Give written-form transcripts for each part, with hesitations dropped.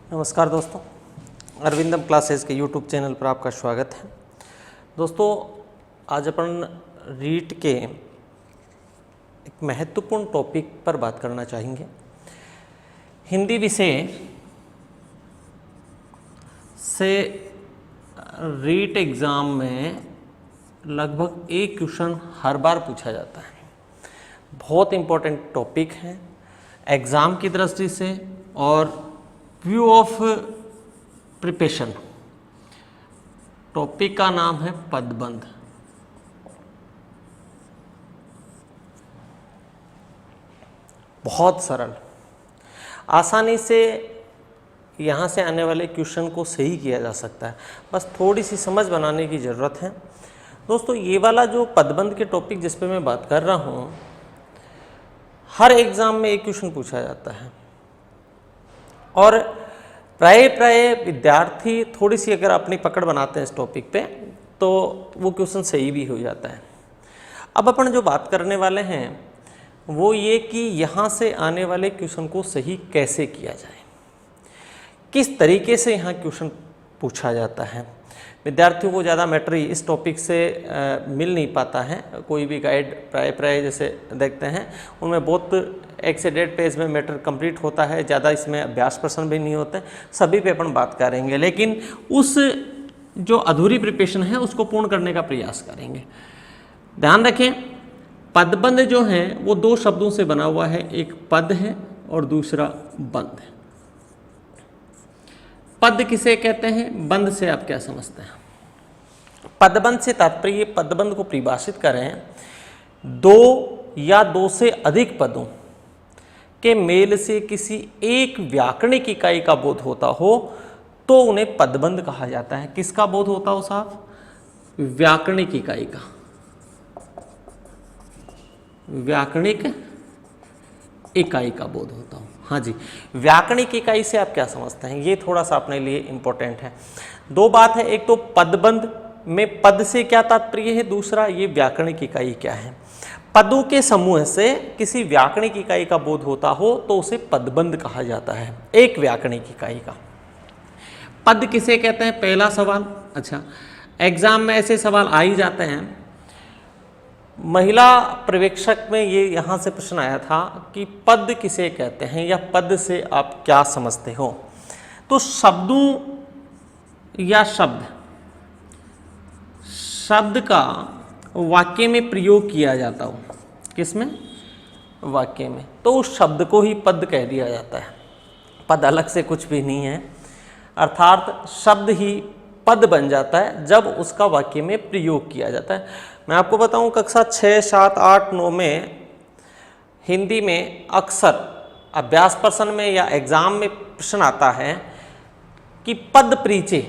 नमस्कार दोस्तों, अरविंदम क्लासेस के यूट्यूब चैनल पर आपका स्वागत है। दोस्तों, आज अपन रीट के एक महत्वपूर्ण टॉपिक पर बात करना चाहेंगे। हिंदी विषय से रीट एग्ज़ाम में लगभग एक क्वेश्चन हर बार पूछा जाता है। बहुत इम्पोर्टेंट टॉपिक है एग्ज़ाम की दृष्टि से और व्यू ऑफ प्रिपरेशन। टॉपिक का नाम है पदबंध। बहुत सरल, आसानी से यहाँ से आने वाले क्वेश्चन को सही किया जा सकता है, बस थोड़ी सी समझ बनाने की ज़रूरत है। दोस्तों, ये वाला जो पदबंध के टॉपिक जिस पे मैं बात कर रहा हूँ, हर एग्ज़ाम में एक क्वेश्चन पूछा जाता है और प्राय विद्यार्थी थोड़ी सी अगर अपनी पकड़ बनाते हैं इस टॉपिक पे तो वो क्वेश्चन सही भी हो जाता है। अब अपन जो बात करने वाले हैं वो ये कि यहाँ से आने वाले क्वेश्चन को सही कैसे किया जाए, किस तरीके से यहाँ क्वेश्चन पूछा जाता है। विद्यार्थियों को ज़्यादा मैटर इस टॉपिक से मिल नहीं पाता है। कोई भी गाइड प्राय जैसे देखते हैं उनमें बहुत 1 से 1.5 पेज में मैटर कंप्लीट होता है, ज़्यादा इसमें अभ्यास प्रश्न भी नहीं होते। सभी पे अपन बात करेंगे, लेकिन उस जो अधूरी प्रिपरेशन है उसको पूर्ण करने का प्रयास करेंगे। ध्यान रखें, पदबंध जो है वो 2 शब्दों से बना हुआ है, एक पद है और दूसरा बंध है। पद किसे कहते हैं, बंध से आप क्या समझते हैं? पदबंध से तात्पर्य, पदबंध को परिभाषित करें 2 या 2 से अधिक पदों के मेल से किसी एक व्याकरणिक इकाई का बोध होता हो तो उन्हें पदबंध कहा जाता है। किसका बोध होता हो साहब? व्याकरणिक इकाई का। व्याकरणिक इकाई का बोध होता हो। हाँ जी, व्याकरणिक इकाई से आप क्या समझते हैं, ये थोड़ा सा अपने लिए इंपॉर्टेंट है। 2 बात है, एक तो पदबंध में पद से क्या तात्पर्य है, दूसरा ये व्याकरणिक इकाई क्या है। पदों के समूह से किसी व्याकरणिक इकाई का बोध होता हो तो उसे पदबंध कहा जाता है, एक व्याकरणिक इकाई का। पद किसे कहते हैं, पहला सवाल। अच्छा, एग्जाम में ऐसे सवाल आ ही जाते हैं। महिला पर्यवेक्षक में ये यहाँ से प्रश्न आया था कि पद किसे कहते हैं या पद से आप क्या समझते हो। तो शब्दों या शब्द का वाक्य में प्रयोग किया जाता हो, किसमें? वाक्य में, तो उस शब्द को ही पद कह दिया जाता है। पद अलग से कुछ भी नहीं है, अर्थात शब्द ही पद बन जाता है जब उसका वाक्य में प्रयोग किया जाता है। मैं आपको बताऊं, कक्षा 6, 7, 8, 9 में हिंदी में अक्सर अभ्यास प्रश्न में या एग्जाम में प्रश्न आता है कि पद परिचय,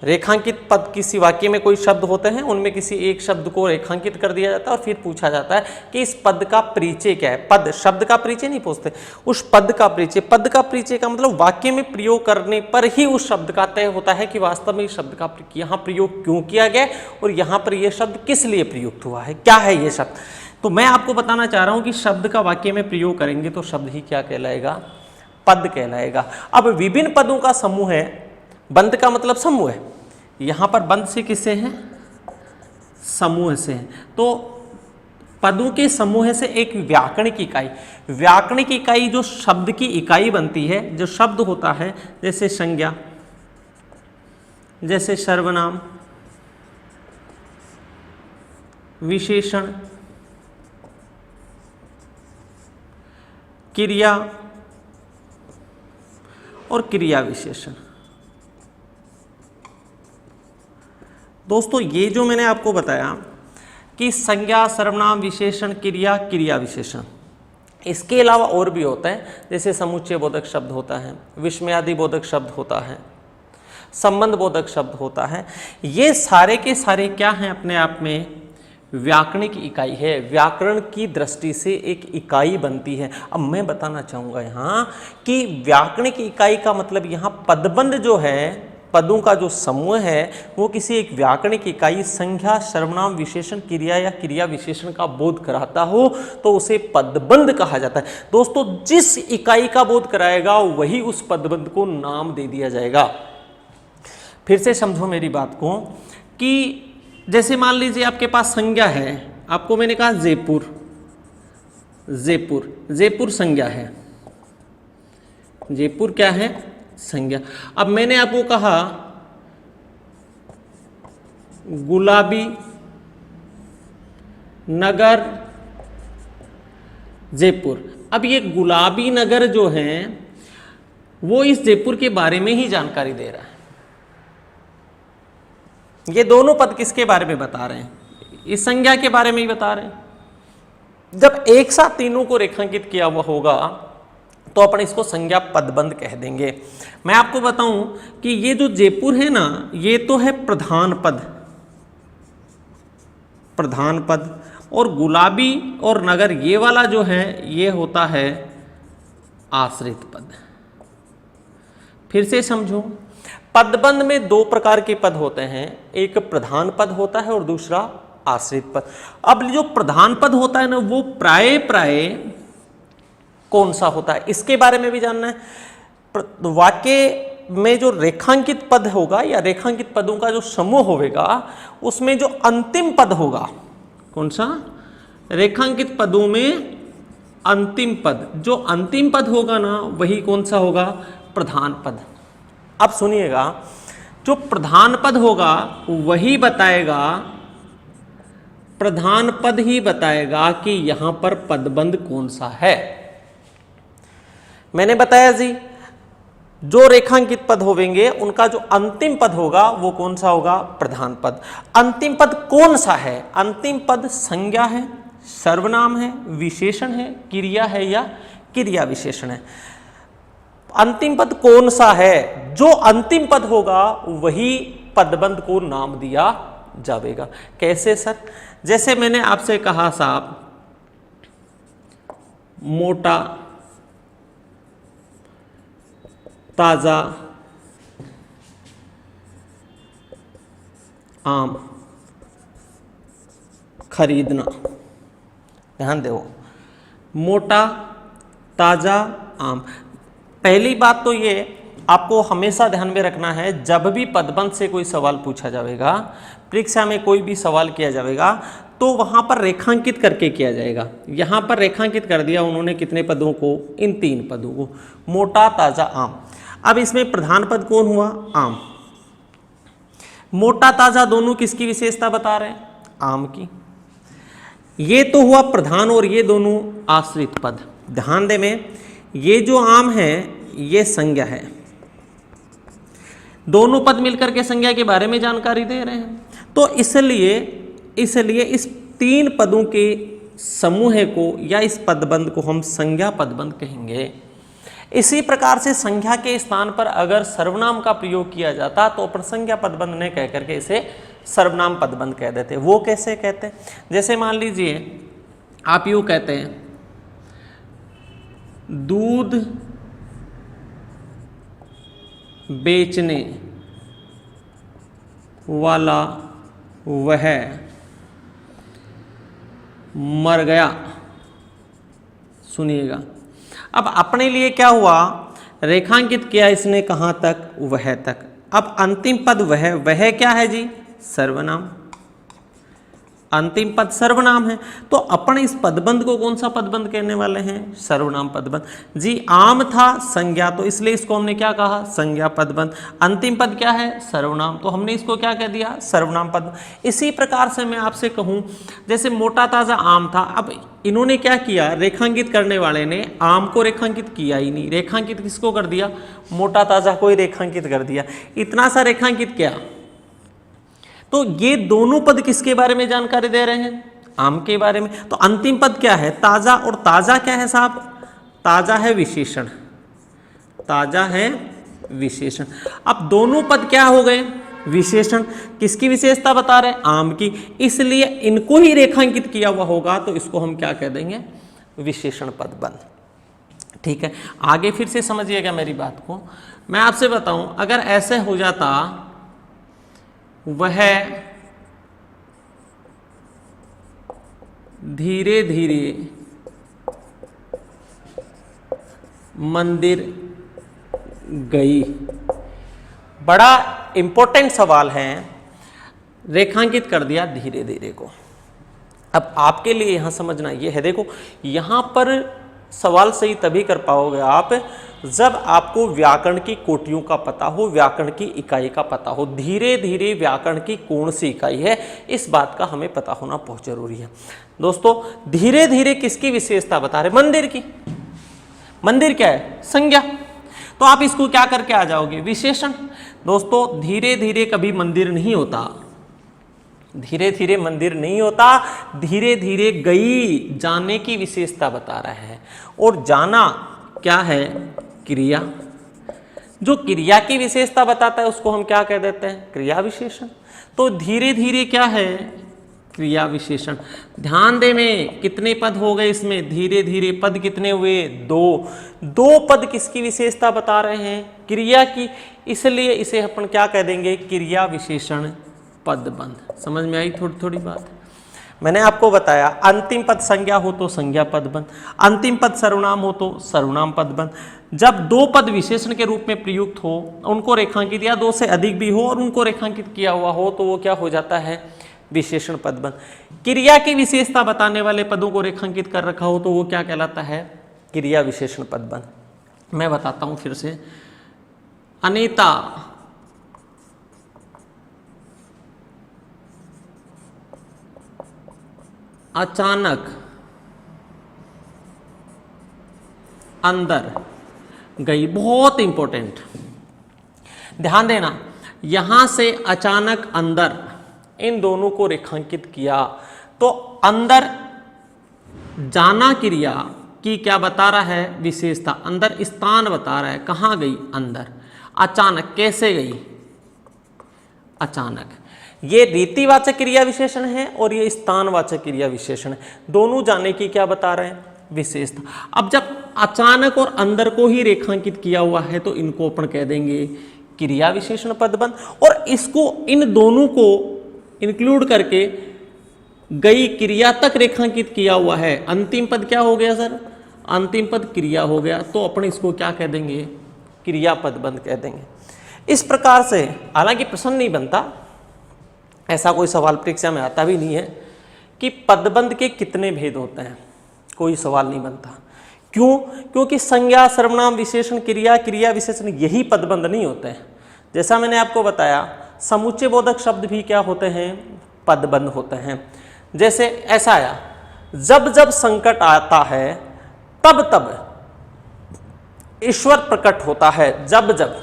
रेखांकित पद, किसी वाक्य में कोई शब्द होते हैं उनमें किसी एक शब्द को रेखांकित कर दिया जाता है और फिर पूछा जाता है कि इस पद का परिचय क्या है। पद शब्द का परिचय नहीं पूछते, उस पद का परिचय। पद का परिचय का मतलब वाक्य में प्रयोग करने पर ही उस शब्द का तय होता है कि वास्तव में इस शब्द का यहाँ प्रयोग क्यों किया गया और यहाँ पर यह शब्द किस लिए प्रयुक्त हुआ है, क्या है ये शब्द। तो मैं आपको बताना चाह रहा हूँ कि शब्द का वाक्य में प्रयोग करेंगे तो शब्द ही क्या कहलाएगा, पद कहलाएगा। अब विभिन्न पदों का समूह है, बंध का मतलब समूह है, यहाँ पर बंध से किससे हैं, समूह से हैं। तो पदों के समूह से एक व्याकरणिक इकाई, व्याकरणिक इकाई जो शब्द की इकाई बनती है, जो शब्द होता है, जैसे संज्ञा, जैसे सर्वनाम, विशेषण, क्रिया और क्रिया विशेषण। दोस्तों, ये जो मैंने आपको बताया कि संज्ञा, सर्वनाम, विशेषण, क्रिया, क्रिया विशेषण, इसके अलावा और भी होता है, जैसे समुच्चय बोधक शब्द होता है, विस्मयादि बोधक शब्द होता है, संबंध बोधक शब्द होता है। ये सारे के सारे क्या हैं, अपने आप में व्याकरणिक इकाई है, व्याकरण की दृष्टि से एक इकाई बनती है। अब मैं बताना चाहूँगा यहाँ कि व्याकरणिक इकाई का मतलब यहाँ पदबंध जो है पदों का जो समूह है वो किसी एक व्याकरणिक इकाई, संज्ञा, सर्वनाम, विशेषण, क्रिया या क्रिया विशेषण का बोध कराता हो तो उसे पदबंध कहा जाता है। दोस्तों, जिस इकाई का बोध कराएगा वही उस पदबंध को नाम दे दिया जाएगा। फिर से समझो मेरी बात को कि जैसे मान लीजिए आपके पास संज्ञा है, आपको मैंने कहा जयपुर, जयपुर, जयपुर संज्ञा है, जयपुर क्या है? संज्ञा। अब मैंने आपको कहा गुलाबी नगर जयपुर। अब ये गुलाबी नगर जो है वो इस जयपुर के बारे में ही जानकारी दे रहा है। ये दोनों पद किसके बारे में बता रहे हैं? इस संज्ञा के बारे में ही बता रहे हैं। जब एक साथ तीनों को रेखांकित किया हुआ होगा तो अपन इसको संज्ञा पदबंध कह देंगे। मैं आपको बताऊं कि ये जो जयपुर है ना, ये तो है प्रधान पद, प्रधान पद, और गुलाबी और नगर ये वाला जो है ये होता है आश्रित पद। फिर से समझो, पदबंध में दो प्रकार के पद होते हैं, एक प्रधान पद होता है और दूसरा आश्रित पद। अब जो प्रधान पद होता है ना वो प्राय कौन सा होता है इसके बारे में भी जानना है। वाक्य में जो रेखांकित पद होगा या रेखांकित पदों का जो समूह होगा उसमें जो अंतिम पद होगा, कौन सा? रेखांकित पदों में अंतिम पद, जो अंतिम पद होगा ना वही कौन सा होगा? प्रधान पद। अब सुनिएगा, जो प्रधान पद होगा वही बताएगा, प्रधान पद ही बताएगा कि यहां पर पदबंध कौन सा है। मैंने बताया जी, जो रेखांकित पद होंगे उनका जो अंतिम पद होगा वो कौन सा होगा? प्रधान पद। अंतिम पद कौन सा है? अंतिम पद संज्ञा है, सर्वनाम है, विशेषण है, क्रिया है या क्रिया विशेषण है। अंतिम पद कौन सा है? जो अंतिम पद होगा वही पदबंध को नाम दिया जाएगा। कैसे सर? जैसे मैंने आपसे कहा साहब, मोटा, ताजा आम खरीदना। ध्यान दो, मोटा, ताजा आम। पहली बात तो ये आपको हमेशा ध्यान में रखना है, जब भी पदबंध से कोई सवाल पूछा जाएगा, परीक्षा में कोई भी सवाल किया जाएगा तो वहां पर रेखांकित करके किया जाएगा। यहां पर रेखांकित कर दिया उन्होंने कितने पदों को? इन तीन पदों को, मोटा, ताजा, आम। अब इसमें प्रधान पद कौन हुआ? आम। मोटा ताजा दोनों किसकी विशेषता बता रहे हैं? आम की। ये तो हुआ प्रधान और ये दोनों आश्रित पद। ध्यान दे में, ये जो आम है ये संज्ञा है, दोनों पद मिलकर के संज्ञा के बारे में जानकारी दे रहे हैं। तो इसलिए इस तीन पदों के समूह को या इस पदबंध को हम संज्ञा पदबंध कहेंगे। इसी प्रकार से संज्ञा के स्थान पर अगर सर्वनाम का प्रयोग किया जाता तो अपन संज्ञा पदबंध ने कह करके इसे सर्वनाम पदबंध कह देते। वो कैसे कहते हैं? जैसे मान लीजिए आप यूं कहते हैं, दूध बेचने वाला वह मर गया। सुनिएगा, अब अपने लिए क्या हुआ? रेखांकित किया इसने कहां तक? वह तक। अब अंतिम पद वह क्या है जी? सर्वनाम। अंतिम पद सर्वनाम है, तो अपन इस पदबंध को कौन सा पदबंध कहने वाले हैं? सर्वनाम पदबंध। जी आम था संज्ञा, तो इसलिए इसको हमने क्या कहा? संज्ञा पदबंध। अंतिम पद क्या है? सर्वनाम, तो हमने इसको क्या कह दिया? सर्वनाम पद। इसी प्रकार से मैं आपसे कहूं, जैसे मोटा ताजा आम था, अब इन्होंने क्या किया? रेखांकित करने वाले ने आम को रेखांकित किया ही नहीं, रेखांकित किसको कर दिया? मोटा ताजा को ही रेखांकित कर दिया। इतना सा रेखांकित किया, तो ये दोनों पद किसके बारे में जानकारी दे रहे हैं? आम के बारे में। तो अंतिम पद क्या है? ताजा। और ताजा क्या है साहब? ताजा है विशेषण, ताजा है विशेषण। अब दोनों पद क्या हो गए? विशेषण। किसकी विशेषता बता रहे हैं? आम की, इसलिए इनको ही रेखांकित किया हुआ होगा तो इसको हम क्या कह देंगे? विशेषण पदबंध। ठीक है, आगे फिर से समझिएगा मेरी बात को। मैं आपसे बताऊं, अगर ऐसे हो जाता वह धीरे धीरे मंदिर गई। बड़ा इंपॉर्टेंट सवाल है, रेखांकित कर दिया धीरे धीरे को। अब आपके लिए यहां समझना ये है, देखो यहां पर सवाल सही तभी कर पाओगे आप जब आपको व्याकरण की कोटियों का पता हो, व्याकरण की इकाई का पता हो। धीरे धीरे व्याकरण की कौन सी इकाई है, इस बात का हमें पता होना बहुत जरूरी है। दोस्तों धीरे धीरे किसकी विशेषता बता रहे? मंदिर की। मंदिर क्या है? संज्ञा। तो आप इसको क्या करके आ जाओगे? विशेषण। दोस्तों धीरे धीरे कभी मंदिर नहीं होता, धीरे धीरे मंदिर नहीं होता, धीरे धीरे गई, जाने की विशेषता बता रहा है। और जाना क्या है? क्रिया। जो क्रिया की विशेषता बताता है उसको हम क्या कह देते हैं? क्रिया विशेषण। तो धीरे धीरे क्या है? क्रिया विशेषण। ध्यान दे में कितने पद हो गए इसमें? धीरे धीरे पद कितने हुए? दो। दो पद किसकी विशेषता बता रहे हैं? क्रिया की। इसलिए इसे अपन क्या कह देंगे? क्रिया विशेषण पदबंध। समझ में आई थोड़ी थोड़ी बात? मैंने आपको बताया अंतिम पद संज्ञा हो तो संज्ञा पदबंध, अंतिम पद सर्वनाम हो तो सर्वनाम पदबंध। जब दो पद विशेषण के रूप में प्रयुक्त हो, उनको रेखांकित या दो से अधिक भी हो और उनको रेखांकित किया हुआ हो, तो वो क्या हो जाता है? विशेषण पदबंध। क्रिया की विशेषता बताने वाले पदों को रेखांकित कर रखा हो तो वो क्या कहलाता है? क्रिया विशेषण पदबंध। मैं बताता हूं फिर से। अनीता अचानक अंदर गई। बहुत इंपॉर्टेंट, ध्यान देना। यहां से अचानक अंदर, इन दोनों को रेखांकित किया तो अंदर जाना क्रिया की क्या बता रहा है? विशेषता। अंदर स्थान बता रहा है, कहां गई? अंदर। अचानक कैसे गई? अचानक। ये रीतिवाचक क्रिया विशेषण है और ये स्थानवाचक क्रिया विशेषण है। दोनों जाने की क्या बता रहे हैं? विशेषता। अब जब अचानक और अंदर को ही रेखांकित किया हुआ है तो इनको अपन कह देंगे क्रिया विशेषण पदबंध। और इसको, इन दोनों को इंक्लूड करके गई क्रिया तक रेखांकित किया हुआ है। अंतिम पद क्या हो गया सर? अंतिम पद क्रिया हो गया, तो अपन इसको क्या कह देंगे? क्रिया पदबंध कह देंगे। इस प्रकार से, हालांकि प्रश्न नहीं बनता, ऐसा कोई सवाल परीक्षा में आता भी नहीं है कि पदबंध के कितने भेद होते हैं, कोई सवाल नहीं बनता। क्यों? क्योंकि संज्ञा, सर्वनाम, विशेषण, क्रिया, क्रिया विशेषण यही पदबंध नहीं होते हैं। जैसा मैंने आपको बताया समुच्चय बोधक शब्द भी क्या होते हैं? पदबंध होते हैं। जैसे ऐसा आया, जब जब संकट आता है तब तब ईश्वर प्रकट होता है। जब जब,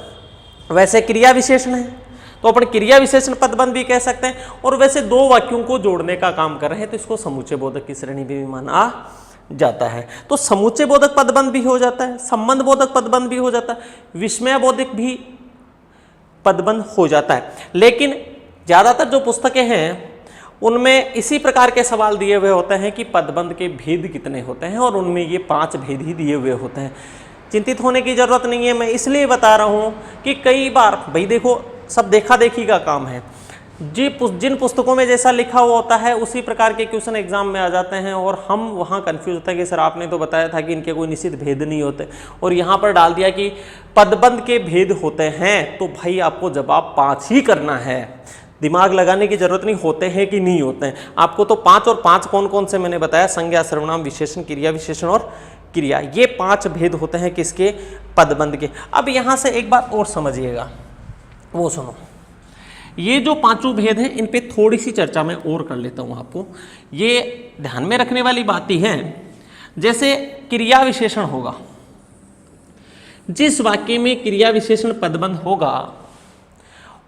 वैसे क्रिया विशेषण है तो अपन क्रिया विशेषण पदबंध भी कह सकते हैं। और वैसे दो वाक्यों को जोड़ने का काम कर रहे हैं तो इसको समुच्चय बोधक की श्रेणी में भी माना जाता है। तो समुच्चय बोधक पदबंध भी हो जाता है, संबंध बोधक पदबंध भी हो जाता है, विस्मय बोधक भी पदबंध हो जाता है। लेकिन ज्यादातर जो पुस्तकें हैं उनमें इसी प्रकार के सवाल दिए हुए होते हैं कि पदबंध के भेद कितने होते हैं, और उनमें ये 5 भेद ही दिए हुए होते हैं। चिंतित होने की जरूरत नहीं है, मैं इसलिए बता रहा हूं कि कई बार भाई देखो सब देखा देखी का काम है। जिन पुस्तकों में जैसा लिखा हुआ होता है उसी प्रकार के क्वेश्चन एग्जाम में आ जाते हैं और हम वहाँ कंफ्यूज होते हैं कि सर आपने तो बताया था कि इनके कोई निश्चित भेद नहीं होते, और यहाँ पर डाल दिया कि पदबंध के भेद होते हैं। तो भाई आपको जवाब 5 ही करना है, दिमाग लगाने की जरूरत नहीं, होते हैं कि नहीं होते हैं। आपको तो 5, और 5 कौन कौन से मैंने बताया? संज्ञा, सर्वनाम, विशेषण, क्रिया विशेषण और क्रिया। ये 5 भेद होते हैं किसके? पदबंध के। अब यहाँ से एक बात और समझिएगा, वो सुनो। ये जो 5 भेद हैं इन पे थोड़ी सी चर्चा मैं और कर लेता हूँ आपको। ये ध्यान में रखने वाली बात ही है। जैसे क्रिया विशेषण होगा, जिस वाक्य में क्रिया विशेषण पदबंध होगा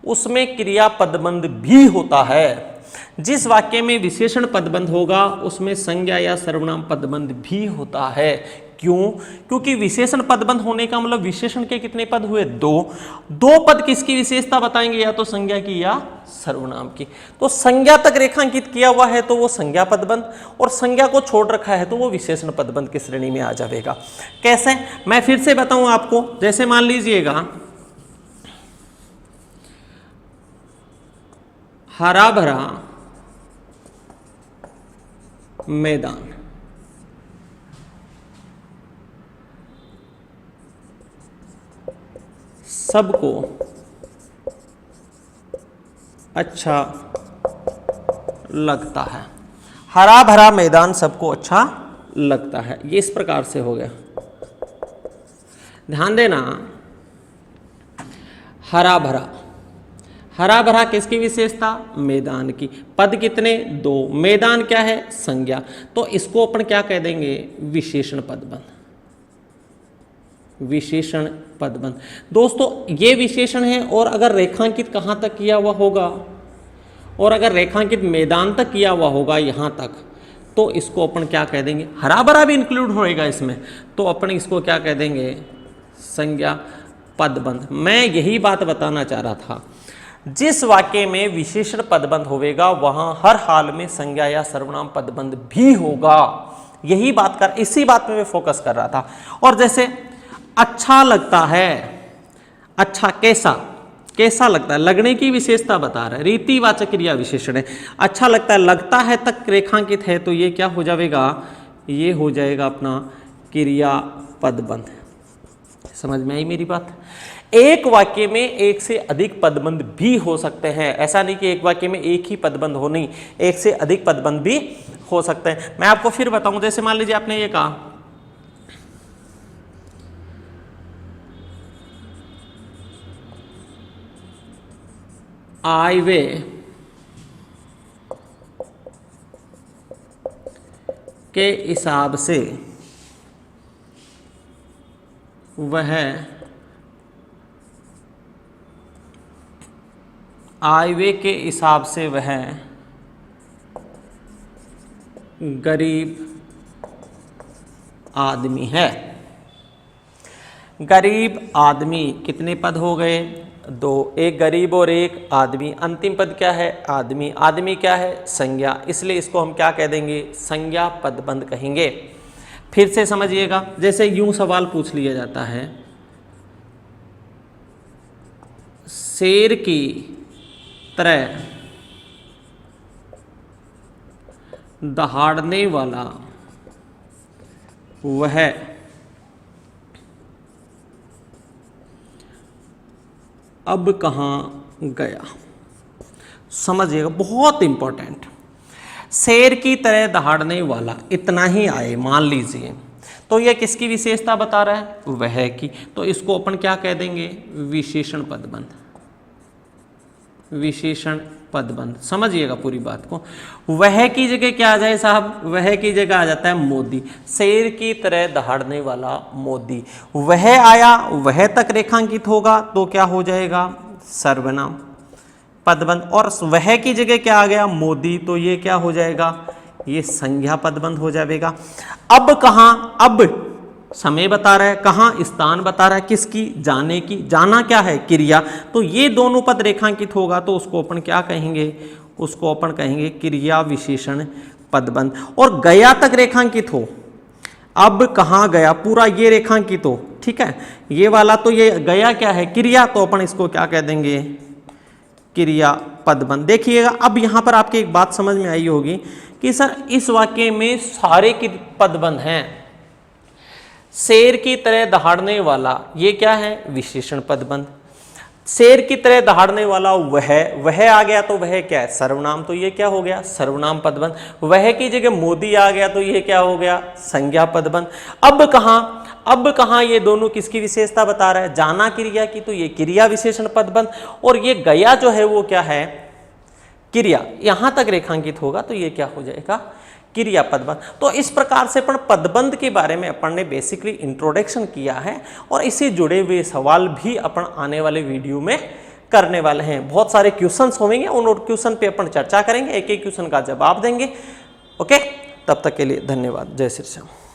उसमें क्रिया पदबंध भी होता है। जिस वाक्य में विशेषण पदबंध होगा उसमें संज्ञा या सर्वनाम पदबंध भी होता है। क्यों? क्योंकि विशेषण पदबंध होने का मतलब विशेषण के कितने पद हुए? दो पद किसकी विशेषता बताएंगे? या तो संज्ञा की या सर्वनाम की। तो संज्ञा तक रेखांकित किया हुआ है तो वो संज्ञा पदबंध, और संज्ञा को छोड़ रखा है तो वो विशेषण पदबंध की श्रेणी में आ जाएगा। कैसे? मैं फिर से बताऊं आपको। जैसे मान लीजिएगा हरा भरा मैदान, सबको अच्छा लगता है। हरा भरा मैदान सबको अच्छा लगता है, ये इस प्रकार से हो गया। ध्यान देना, हरा भरा, हरा भरा किसकी विशेषता? मैदान की। पद कितने? 2। मैदान क्या है? संज्ञा। तो इसको अपन क्या कह देंगे? विशेषण पदबंध। विशेषण पदबंध। दोस्तों ये विशेषण है, और अगर रेखांकित कहाँ तक किया हुआ होगा, और अगर रेखांकित मैदान तक किया हुआ होगा यहाँ तक, तो इसको अपन क्या कह देंगे? हरा भरा भी इंक्लूड होएगा इसमें, तो अपन इसको क्या कह देंगे? संज्ञा पदबंध। मैं यही बात बताना चाह रहा था, जिस वाक्य में विशेषण पदबंध होगा वहां हर हाल में संज्ञा या सर्वनाम पदबंध भी होगा। यही बात कर, इसी बात में मैं फोकस कर रहा था। और जैसे अच्छा लगता है, अच्छा कैसा, कैसा लगता है, लगने की विशेषता बता रहा है, रीतिवाचक क्रिया विशेषण है। अच्छा लगता है, लगता है तक रेखांकित है, तो ये क्या हो जाएगा? ये हो जाएगा अपना क्रिया पदबंध। समझ में आई मेरी बात? एक वाक्य में एक से अधिक पदबंध भी हो सकते हैं। ऐसा नहीं कि एक वाक्य में एक ही पदबंध हो, नहीं, एक से अधिक पदबंध भी हो सकते हैं। मैं आपको फिर बताऊं। जैसे मान लीजिए आपने ये कहा हाईवे के हिसाब से वह हाईवे के हिसाब से वह गरीब आदमी है। गरीब आदमी कितने पद हो गए? 2। एक गरीब और एक आदमी। अंतिम पद क्या है? आदमी। आदमी क्या है? संज्ञा। इसलिए इसको हम क्या कह देंगे? संज्ञा पदबंध कहेंगे। फिर से समझिएगा, जैसे यूं सवाल पूछ लिया जाता है, शेर की तरह दहाड़ने वाला वह अब कहाँ गया? समझिएगा, बहुत इंपॉर्टेंट। शेर की तरह दहाड़ने वाला, इतना ही आए मान लीजिए, तो यह किसकी विशेषता बता रहा है? वह की। तो इसको अपन क्या कह देंगे? विशेषण पदबंध। विशेषण पदबंध। समझिएगा पूरी बात को। वह की जगह क्या आ जाए साहब? वह की जगह आ जाता है मोदी। शेर की तरह दहाड़ने वाला मोदी। वह आया, वह तक रेखांकित होगा तो क्या हो जाएगा? सर्वनाम पदबंध। और वह की जगह क्या आ गया? मोदी। तो ये क्या हो जाएगा? ये संज्ञा पदबंध हो जाएगा। अब कहाँ? अब समय बता रहा है, कहाँ? स्थान बता रहा है, किसकी? जाने की। जाना क्या है? क्रिया। तो ये दोनों पद रेखांकित होगा तो उसको अपन क्या कहेंगे? उसको अपन कहेंगे क्रिया विशेषण पदबंध। और गया तक रेखांकित हो, अब कहाँ गया, पूरा ये रेखांकित हो, ठीक है। ये वाला तो ये गया क्या है? क्रिया। तो अपन इसको क्या कह देंगे? क्रिया पदबंध। देखिएगा, अब यहाँ पर आपकी एक बात समझ में आई होगी कि सर इस वाक्य में सारे की पदबंध हैं। शेर की तरह दहाड़ने वाला, ये क्या है? विशेषण पदबंध। शेर की तरह दहाड़ने वाला वह आ गया तो वह क्या है? सर्वनाम। तो ये क्या हो गया? सर्वनाम पदबंध। वह की जगह मोदी आ गया तो ये क्या हो गया? संज्ञा पदबंध। अब कहाँ? अब कहाँ? ये दोनों किसकी विशेषता बता रहा है? जाना क्रिया की, तो ये क्रिया विशेषण पदबंध। और ये गया जो है वो क्या है? क्रिया। यहां तक रेखांकित होगा तो ये क्या हो जाएगा? क्रिया पदबंध। तो इस प्रकार से अपन पदबंध के बारे में अपन ने बेसिकली इंट्रोडक्शन किया है, और इससे जुड़े हुए सवाल भी अपन आने वाले वीडियो में करने वाले हैं। बहुत सारे क्वेश्चंस होंगे, उन क्वेश्चन पे अपन चर्चा करेंगे, एक एक क्वेश्चन का जवाब देंगे। ओके, तब तक के लिए धन्यवाद। जय श्री राम।